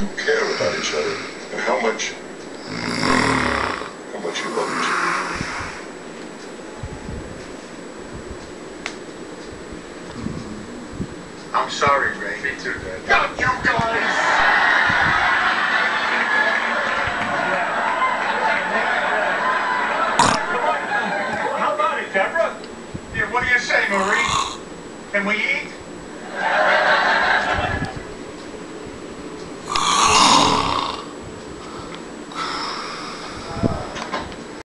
you care about each other and how much you love each other. I'm sorry, Ray. Me too, Dad. God, you guys!